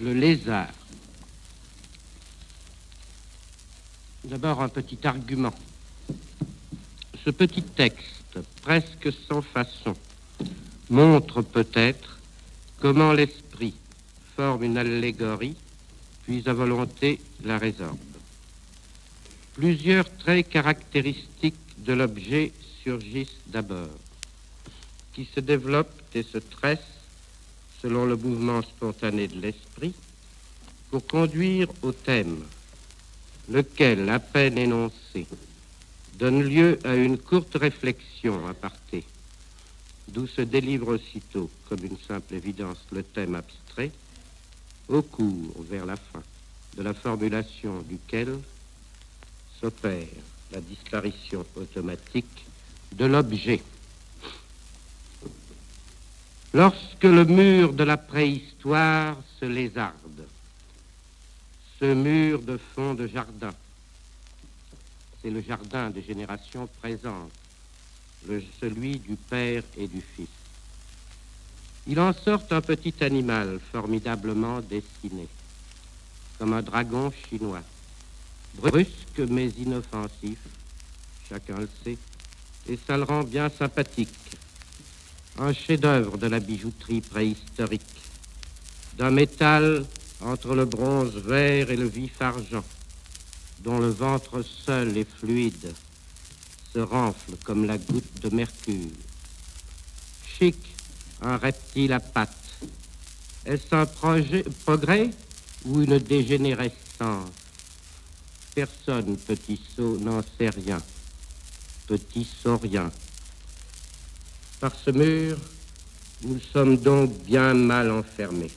Le lézard. D'abord un petit argument. Ce petit texte, presque sans façon, montre peut-être comment l'esprit forme une allégorie, puis à volonté la résorbe. Plusieurs traits caractéristiques de l'objet surgissent d'abord, qui se développent et se tressent selon le mouvement spontané de l'esprit, pour conduire au thème, lequel, à peine énoncé, donne lieu à une courte réflexion aparté, d'où se délivre aussitôt, comme une simple évidence, le thème abstrait, au cours, vers la fin, de la formulation duquel s'opère la disparition automatique de l'objet. Lorsque le mur de la préhistoire se lézarde, ce mur de fond de jardin, c'est le jardin des générations présentes, celui du père et du fils. Il en sort un petit animal formidablement dessiné, comme un dragon chinois, brusque mais inoffensif, chacun le sait, et ça le rend bien sympathique. Un chef-d'œuvre de la bijouterie préhistorique, d'un métal entre le bronze vert et le vif argent, dont le ventre seul et fluide se renfle comme la goutte de mercure. Chic, un reptile à pattes. Est-ce un progrès ou une dégénérescence? Personne, petit sot, n'en sait rien. Petit saurien. Par ce mur, nous sommes donc bien mal enfermés.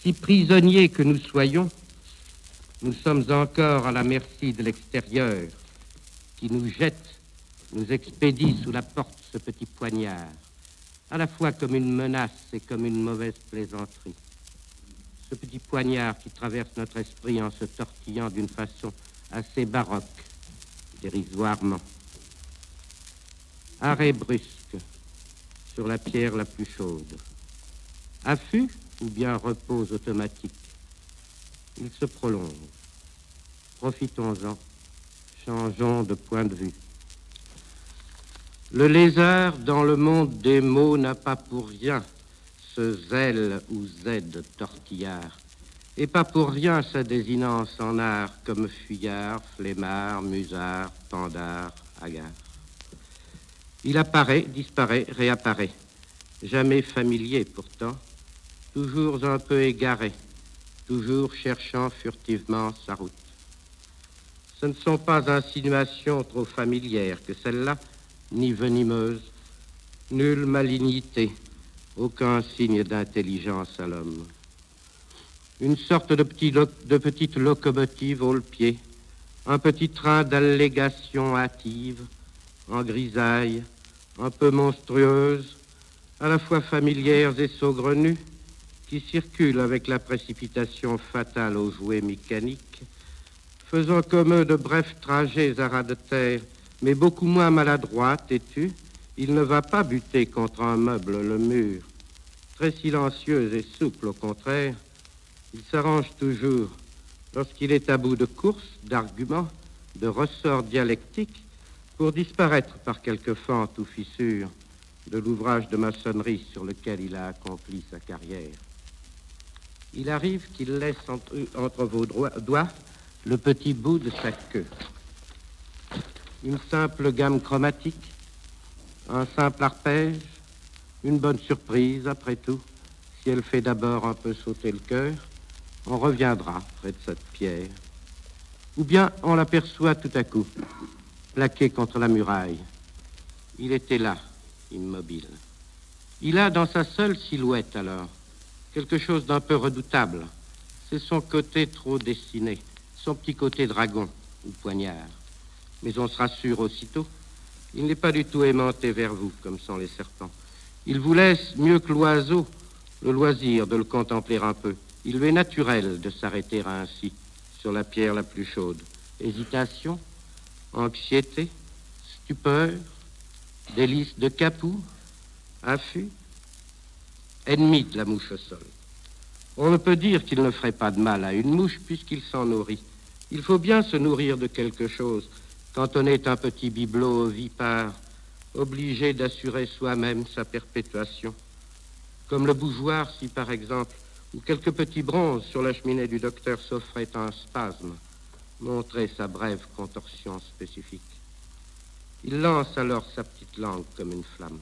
Si prisonniers que nous soyons, nous sommes encore à la merci de l'extérieur, qui nous jette, nous expédie sous la porte ce petit poignard, à la fois comme une menace et comme une mauvaise plaisanterie. Ce petit poignard qui traverse notre esprit en se tortillant d'une façon assez baroque, dérisoirement. Arrêt brusque sur la pierre la plus chaude. Affût ou bien repose automatique. Il se prolonge. Profitons-en. Changeons de point de vue. Le lézard dans le monde des mots n'a pas pour rien ce zèle ou z tortillard, et pas pour rien sa désinence en art comme fuyard, flemmard, musard, pandard, hagard. Il apparaît, disparaît, réapparaît, jamais familier pourtant, toujours un peu égaré, toujours cherchant furtivement sa route. Ce ne sont pas insinuations trop familières que celles-là, ni venimeuses, nulle malignité, aucun signe d'intelligence à l'homme. Une sorte de petite locomotive haut le pied, un petit train d'allégation hâtive, en grisaille, un peu monstrueuse, à la fois familières et saugrenues, qui circulent avec la précipitation fatale aux jouets mécaniques, faisant comme eux de brefs trajets à ras de terre, mais beaucoup moins maladroit, têtu, il ne va pas buter contre un meuble, le mur. Très silencieux et souple, au contraire, il s'arrange toujours, lorsqu'il est à bout de course, d'arguments, de ressorts dialectiques, pour disparaître par quelque fente ou fissure de l'ouvrage de maçonnerie sur lequel il a accompli sa carrière. Il arrive qu'il laisse entre vos doigts le petit bout de sa queue. Une simple gamme chromatique, un simple arpège, une bonne surprise, après tout. Si elle fait d'abord un peu sauter le cœur, on reviendra près de cette pierre. Ou bien on l'aperçoit tout à coup, plaqué contre la muraille. Il était là, immobile. Il a dans sa seule silhouette, alors, quelque chose d'un peu redoutable. C'est son côté trop dessiné, son petit côté dragon ou poignard. Mais on se rassure aussitôt. Il n'est pas du tout aimanté vers vous, comme sont les serpents. Il vous laisse, mieux que l'oiseau, le loisir de le contempler un peu. Il lui est naturel de s'arrêter ainsi, sur la pierre la plus chaude. Hésitation, anxiété, stupeur, délice de capou, affût, ennemi de la mouche au sol. On ne peut dire qu'il ne ferait pas de mal à une mouche puisqu'il s'en nourrit. Il faut bien se nourrir de quelque chose quand on est un petit bibelot ovipare, obligé d'assurer soi-même sa perpétuation. Comme le bougeoir, si par exemple, ou quelques petits bronzes sur la cheminée du docteur s'offraient un spasme, montrait sa brève contorsion spécifique. Il lance alors sa petite langue comme une flamme.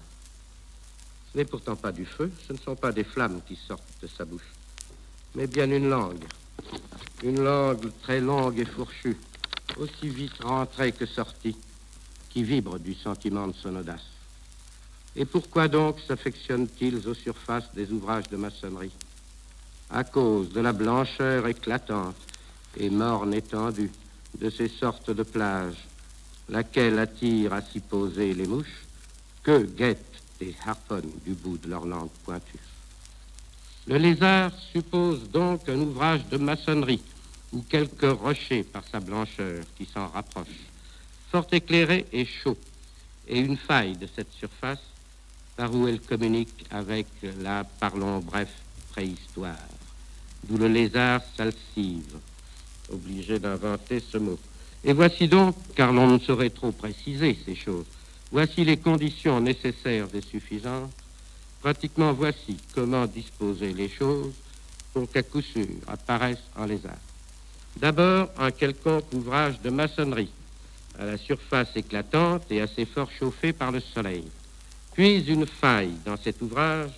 Ce n'est pourtant pas du feu, ce ne sont pas des flammes qui sortent de sa bouche, mais bien une langue très longue et fourchue, aussi vite rentrée que sortie, qui vibre du sentiment de son audace. Et pourquoi donc s'affectionnent-ils aux surfaces des ouvrages de maçonnerie? À cause de la blancheur éclatante et morne étendue de ces sortes de plages, laquelle attire à s'y poser les mouches, que guettent et harponnent du bout de leur langue pointue. Le lézard suppose donc un ouvrage de maçonnerie ou quelques rochers par sa blancheur qui s'en rapproche, fort éclairé et chaud, et une faille de cette surface par où elle communique avec la, parlons bref, préhistoire, d'où le lézard salsive, obligé d'inventer ce mot. Et voici donc, car l'on ne saurait trop préciser ces choses, voici les conditions nécessaires et suffisantes. Pratiquement voici comment disposer les choses pour qu'à coup sûr apparaissent en lézard. D'abord, un quelconque ouvrage de maçonnerie, à la surface éclatante et assez fort chauffée par le soleil. Puis une faille dans cet ouvrage,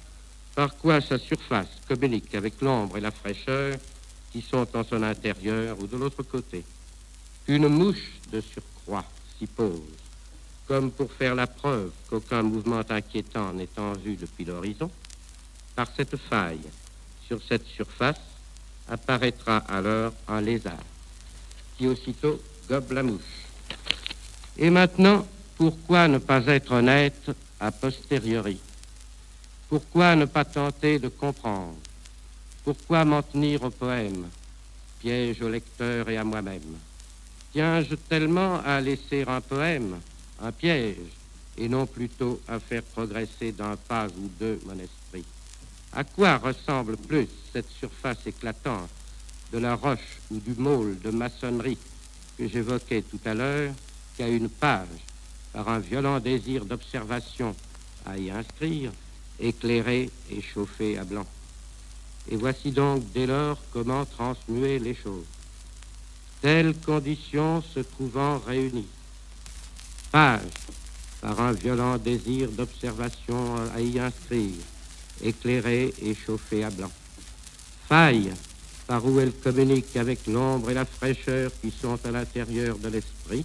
par quoi sa surface communique avec l'ombre et la fraîcheur qui sont en son intérieur ou de l'autre côté. Une mouche de surcroît s'y pose, comme pour faire la preuve qu'aucun mouvement inquiétant n'est en vue depuis l'horizon. Par cette faille, sur cette surface, apparaîtra alors un lézard, qui aussitôt gobe la mouche. Et maintenant, pourquoi ne pas être honnête a posteriori? Pourquoi ne pas tenter de comprendre? Pourquoi m'en tenir au poème, piège au lecteur et à moi-même? Tiens-je tellement à laisser un poème, un piège, et non plutôt à faire progresser d'un pas ou deux mon esprit? À quoi ressemble plus cette surface éclatante de la roche ou du môle de maçonnerie que j'évoquais tout à l'heure qu'à une page, par un violent désir d'observation à y inscrire, éclairée et chauffée à blanc? Et voici donc dès lors comment transmuer les choses. Telles conditions se trouvant réunies, page, par un violent désir d'observation à y inscrire, éclairée et chauffée à blanc. Faille, par où elle communique avec l'ombre et la fraîcheur qui sont à l'intérieur de l'esprit,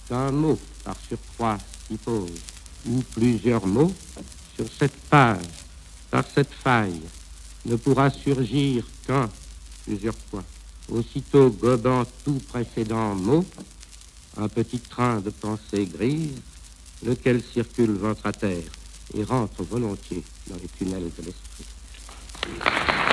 qu'un mot par surcroît s'y pose, ou plusieurs mots sur cette page, par cette faille, ne pourra surgir qu'un, plusieurs fois, aussitôt gobant tout précédent mot, un petit train de pensée grise, lequel circule ventre à terre et rentre volontiers dans les tunnels de l'esprit.